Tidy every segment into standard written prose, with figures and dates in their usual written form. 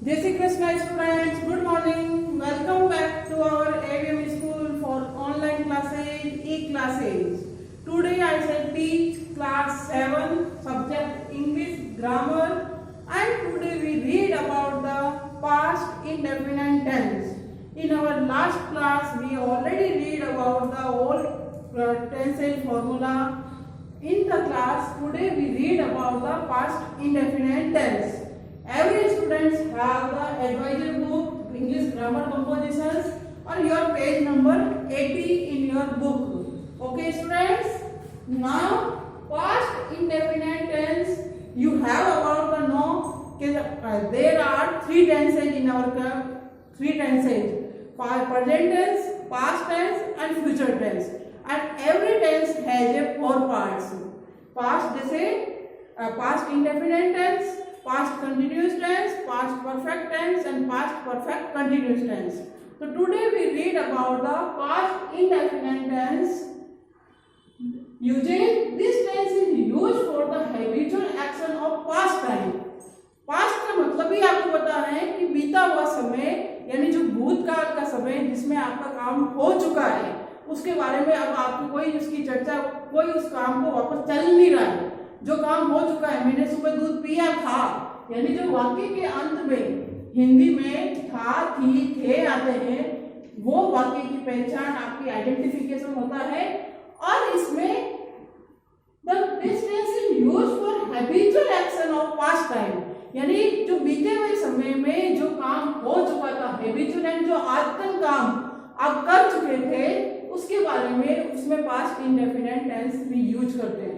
Jai Shri Krishna students, good morning. Welcome back to our AVM school for online classes, e-classes. Today I shall teach class 7 subject English grammar, and today we read about the past indefinite tense. In our last class we already read about the old tensile formula. In the class today we read about the past indefinite tense. Every students have the advisor book English grammar compositions or your page number 80 in your book. Okay students, now past indefinite tense you have about the know there are three tenses in our three tenses: present tense, past tense and future tense, and every tense has a four parts. past जैसे past indefinite tense, past continuous tense, past perfect tense and past perfect continuous tense. So today we read about the past indefinite tense. Using this tense is used for the habitual action of past time. Past का मतलब ही आपको पता है कि बीता हुआ समय, यानी जो भूतकाल का समय जिसमें आपका काम हो चुका है उसके बारे में अब आपको कोई उसकी चर्चा, कोई उस काम को वापस चल नहीं रहा है। जो काम हो चुका है, मैंने सुबह दूध पिया था, यानी जो वाक्य के अंत में हिंदी में था, थी, थे आते हैं, वो वाक्य की पहचान, आपकी आइडेंटिफिकेशन होता है। और इसमें this tense is used for habitual action of past time, यानी जो बीते हुए समय में जो काम हो चुका था, हैबिचुअल जो आदतन काम आप कर चुके थे उसके बारे में उसमें पास्ट इंडेफिनिट टेंस भी यूज करते हैं।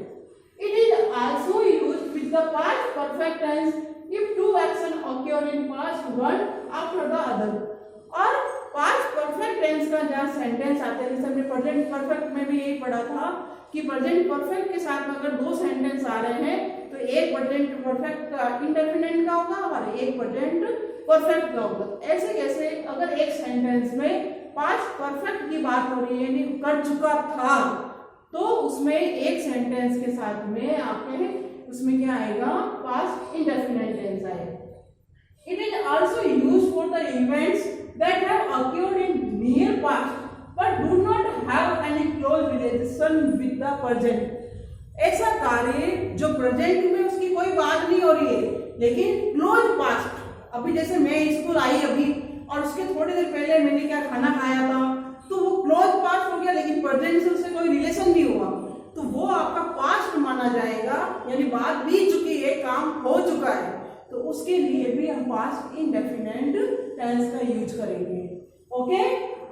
It is also used with the past perfect tense if two actions occur in past one after the other। और पास्ट परफेक्ट टेंस का जहाँ सेंटेंस आते हैं, जैसे हमने प्रेजेंट परफेक्ट में भी यही पढ़ा था कि प्रेजेंट परफेक्ट के साथ में अगर दो सेंटेंस आ रहे हैं तो एक प्रेजेंट परफेक्ट इंडेफिनिट का होगा और एक प्रेजेंट परफेक्ट का होगा। ऐसे कैसे अगर एक सेंटेंस में पास्ट परफेक्ट की बात हो रही है, यानी कर चुका था, तो उसमें एक सेंटेंस के साथ में आपके उसमें क्या आएगा, पास्ट इंडेफिनिट टेंस आएगा। It is also used for the events that have occurred in near past but do not have any close relation with the present। ऐसा कार्य जो प्रेजेंट में उसकी कोई बात नहीं हो रही है लेकिन क्लोज पास्ट, अभी जैसे मैं स्कूल आई अभी और उसके थोड़ी देर पहले मैंने क्या खाना खाया था, तो वो क्लोज पास्ट हो गया लेकिन प्रेजेंट से उससे कोई रिलेशन नहीं हुआ, तो वो आपका पास्ट माना जाएगा, यानी बात बीत चुकी है, काम हो चुका है, तो उसके लिए भी हम पास्ट इंडेफिनिट टेंस का यूज करेंगे। ओके,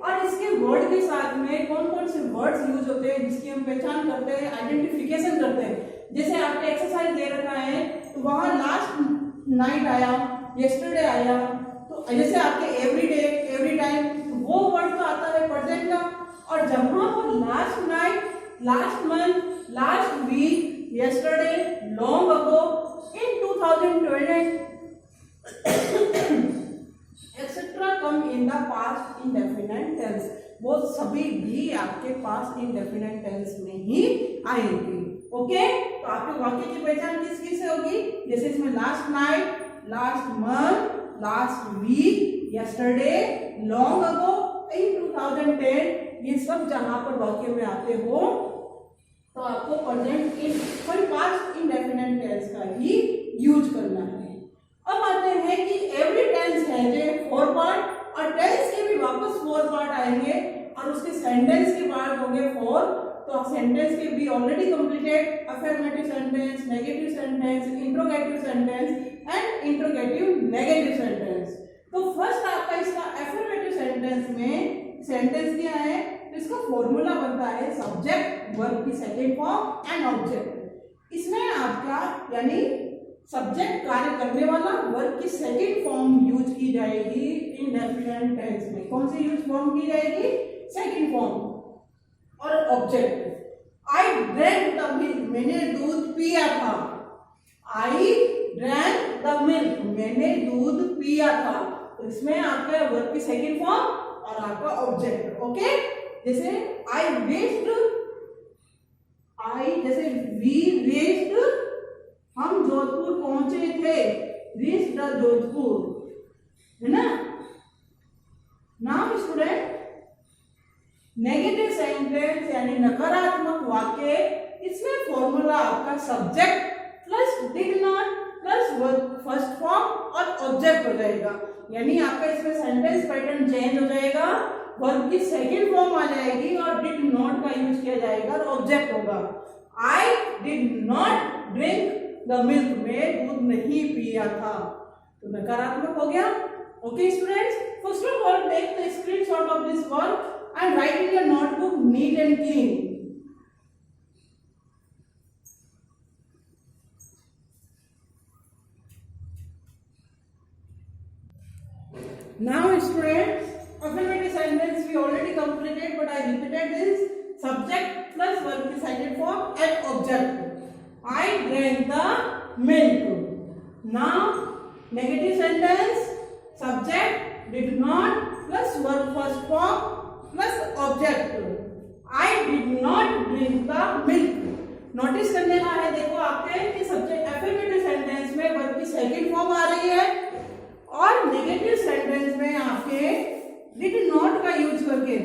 और इसके वर्ड के साथ में कौन कौन से वर्ड्स यूज होते हैं जिसकी हम पहचान करते हैं, आइडेंटिफिकेशन करते हैं। जैसे आपने एक्सरसाइज दे रखा है तो वहां लास्ट नाइट आया, यस्टरडे आया, तो जैसे आपके एवरी डे, एवरी टाइम, तो वो वर्ड तो आता है प्रेजेंट का। और जहां वो last night, last month, last week, yesterday, long ago, in 2020 etc. come in the past indefinite tense, वो सभी भी आपके पास इंडेफिनिट टेंस में ही आएंगे। ओके, तो आपके वाक्य की पहचान किस किस से होगी, जैसे इसमें last night, last month, last week, yesterday, long ago, in 2010, ये सब जहां पर वाक्य में आते हो तो आपको प्रेजेंट इन पर पास्ट इंडेफिनिट टेंस का ही यूज करना है। अब आते हैं कि every tense has a four part, और टेंस के भी वापस फोर पार्ट आएंगे और उसके सेंटेंस के पार्ट होंगे फोर। तो सेंटेंस के भी already completed, affirmative sentence, negative sentence, interrogative sentence and interrogative negative sentence. तो फर्स्ट आपका इसका अफर्मेटिव सेंटेंस में सेंटेंस क्या है, तो इसका फॉर्मूला बनता है सब्जेक्ट, वर्ब की सेकंड फॉर्म एंड ऑब्जेक्ट। इसमें आपका यानी सब्जेक्ट कार्य करने वाला, वर्ब की सेकंड फॉर्म यूज की जाएगी इंडेफिनिट टेंस में। कौन सी यूज फॉर्म की जाएगी, सेकंड फॉर्म। और object, I drank the milk, मैंने दूध पिया था, आई ड्रैंक द मिल्क, मैंने दूध पिया था। तो इसमें आपका वर्ब की सेकंड फॉर्म और आपका ऑब्जेक्ट। ओके, जैसे आई वेस्ट, आई जैसे वी वेस्ट, हम जोधपुर पहुंचे थे, रीच द जोधपुर, है ना। नाउ स्टूडेंट, नेगेटिव सेंटेंस यानी नकारात्मक वाक्य, इसमें फॉर्मूला आपका subject plus did not plus verb first form और ऑब्जेक्ट हो जाएगा। यानी आपका इसमें सेंटेंस पैटर्न चेंज हो जाएगा, वर्ब की सेकंड फॉर्म आ जाएगी और डिड नॉट का यूज किया जाएगा और ऑब्जेक्ट होगा। I did not drink the milk, मैं दूध नहीं पिया था, तो नकारात्मक हो गया। Okay students, first of all take the screenshot of this work and write in your notebook neat and clean. Now students, affirmative sentence we already completed, but I repeated this. Subject plus verb decided form and object. I drank the milk. Now negative sentence, subject did not plus verb first form plus object, I did not drink the milk. Notice करने का है देखो आपके कि subject affirmative sentence में verb की second form आ रही है और नेगेटिव सेंटेंस में आपके डिड नॉट का यूज करके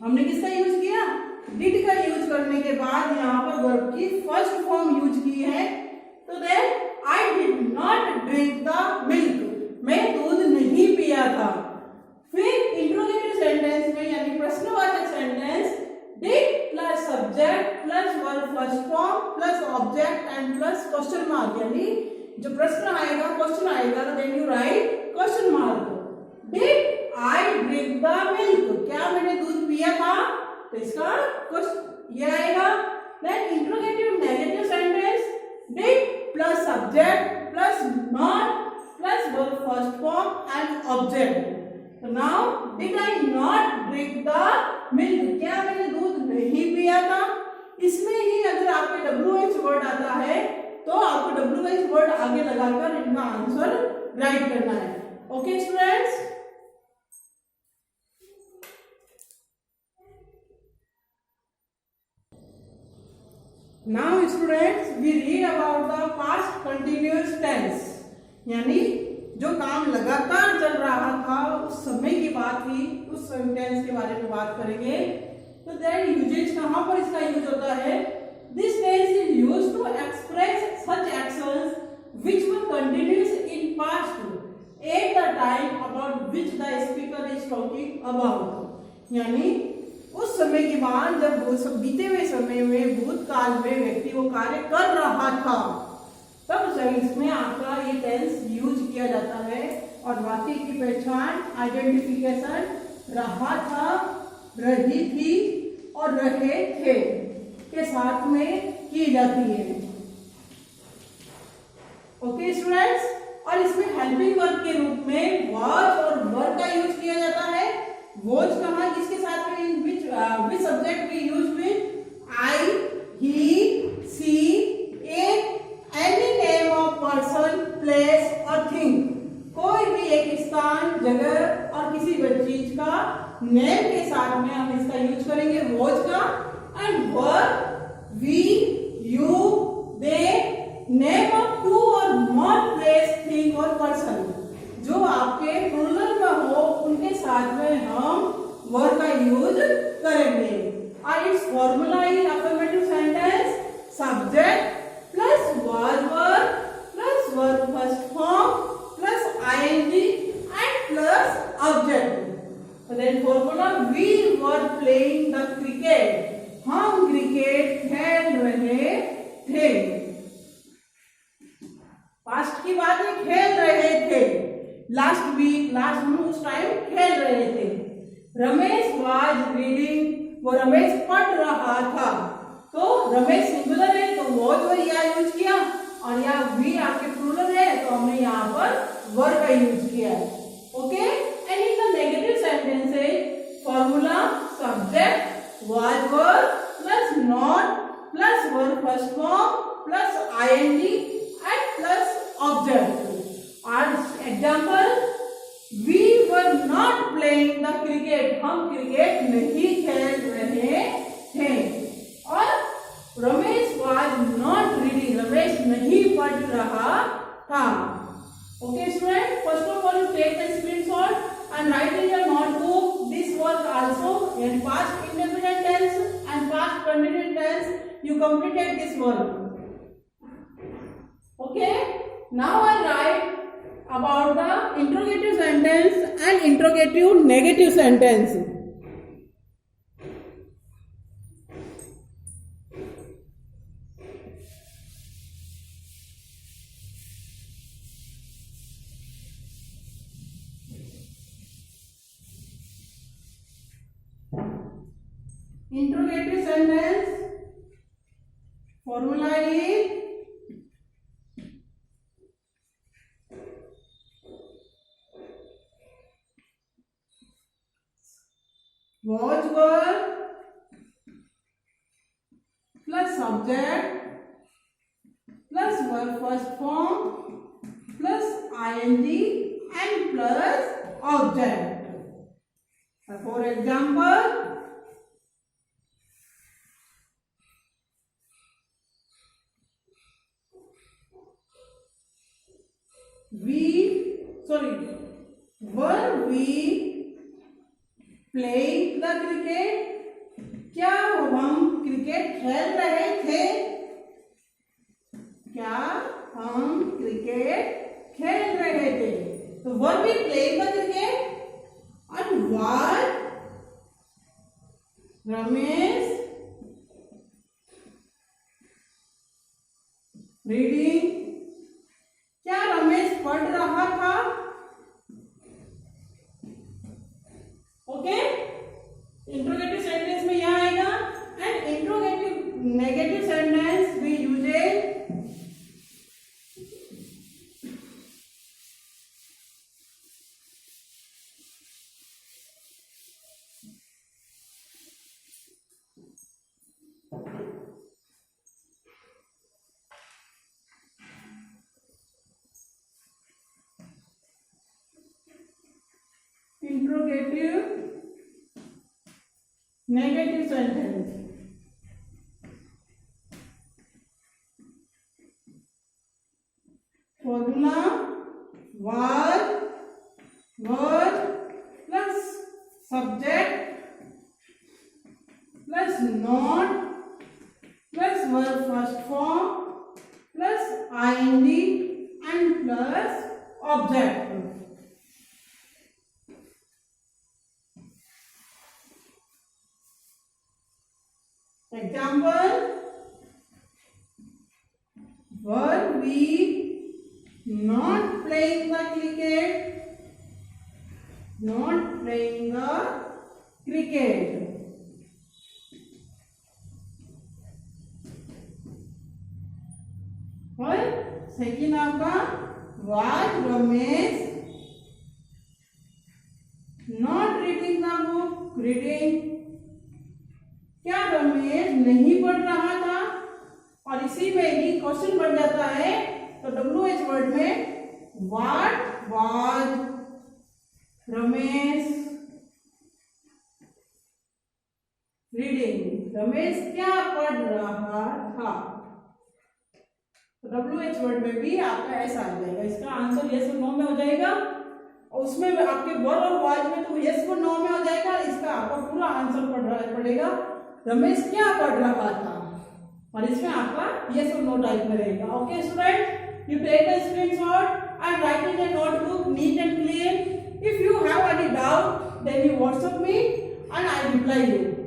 हमने किसका यूज किया, डिड का यूज करने के बाद यहाँ पर वर्ब की फर्स्ट फॉर्म यूज की है। तो then I did not drink the milk, मैं दूध नहीं पिया था। फिर इंट्रोगेटिव सेंटेंस में यानी प्रश्नवाचक sentence did plus subject plus verb first form plus object and plus question mark, यानी जो प्रश्न आएगा क्वेश्चन आएगा तो then you write question mark. Did I drink the milk, क्या मैंने दूध पिया था, तो इसका क्वेश्चन ये आएगा। Then interrogative negative sentence did plus subject plus not plus verb first form and object. तो now did I not drink the milk, क्या मैंने दूध नहीं पिया था। इसमें ही अगर आपके WH वर्ड आता है तो आपको WH वर्ड आगे लगाकर इनका आंसर राइट करना है। Okay students, now students we read about the past continuous tense, यानी जो काम लगातार चल रहा था उस समय की बात ही, उस सेंटेंस के बारे में बात करेंगे। तो दैट यूजेज कहाँ पर इसका यूज होता है, this tense is used to express such actions which were continuous in past at the time about which the speaker is talking about, यानी उस समय के बाद जब वो सब बीते हुए समय में भूतकाल में व्यक्ति वो कार्य कर रहा था तब इसमें आपका ये टेंस यूज किया जाता है और वाक्य की पहचान आइडेंटिफिकेशन रहा था, रही थी और रहे थे के साथ में की जाती है। ओके स्टूडेंट्स, और इसमें हेल्पिंग वर्ब के रूप में वाज और वर का यूज किया जाता है। वाज कहाँ किसके साथ में, which subject we use with I, he, she, it, any name of person, place और थिंग, कोई भी एक स्थान, जगह और किसी भी चीज का नेम के साथ में हम इसका यूज करेंगे वाज का। And verb we, you, they, name of two और मोर प्लेस, थिंग और पर्सन, जो आपके प्लूरल में हो उनके साथ में हम वर्ब का यूज करेंगे। और its formula in affirmative sentence subject plus was verb plus verb first form plus ING and plus object. Then formula we were playing the cricket, हम क्रिकेट खेल रहे थे। पास्ट की बात है, खेल रहे थे, लास्ट वीक लास्ट हम उस टाइम खेल रहे थे। रमेश वाज रीडिंग, वो रमेश पढ़ रहा था, तो रमेश सिंगुलर है तो वाज वर यहाँ यूज किया और यहाँ वी आपके प्लूरल है तो हमने यहाँ पर वर का यूज किया है। Okay, and in the negative sentences formula subject was were plus not plus verb first form plus ING and plus object. और example, we were not playing the cricket, हम क्रिकेट नहीं खेल रहे थे। और Ramesh was not reading, Ramesh नहीं पढ़ रहा था। Okay student, first of all completed this work. Okay. Now I write about the interrogative sentence and interrogative negative sentence. Interrogative sentence formula is was verb plus subject plus verb first form plus ing and plus object. For example, were we playing the cricket? क्या हम cricket खेल रहे थे? क्या हम cricket खेल रहे थे? तो were we playing the cricket? And what Ramesh reading? क्या रमेश पढ़ रहा था? ओके, इंट्रोगेटिव सेंटेंस में यह आएगा and interrogative negative sentence we use interrogative negative sentence. Formula was plus subject plus not plus verb first form plus ing and plus object. Example, were we not playing the cricket? Not playing the cricket. और second आपका was Ramesh not reading the book? Reading. क्या रमेश नहीं पढ़ रहा था? और इसी में ही क्वेश्चन बन जाता है, तो WH वर्ड में what was Ramesh reading? Ramesh क्या पढ़ रहा था? तो WH वर्ड में भी आपका ऐसा आ जाएगा, इसका आंसर यस और नो में हो जाएगा। और उसमें आपके वर और वाज में तो यस और नो में हो जाएगा, इसका आपका पूरा आंसर पड़ेगा रमेश क्या पढ़ रहा था, और इसमें आपका यस और नो टाइप में रहेगा। Okay student, you take a screenshot and write in a notebook neat and clear. If you have any doubt, then you WhatsApp me and I reply you.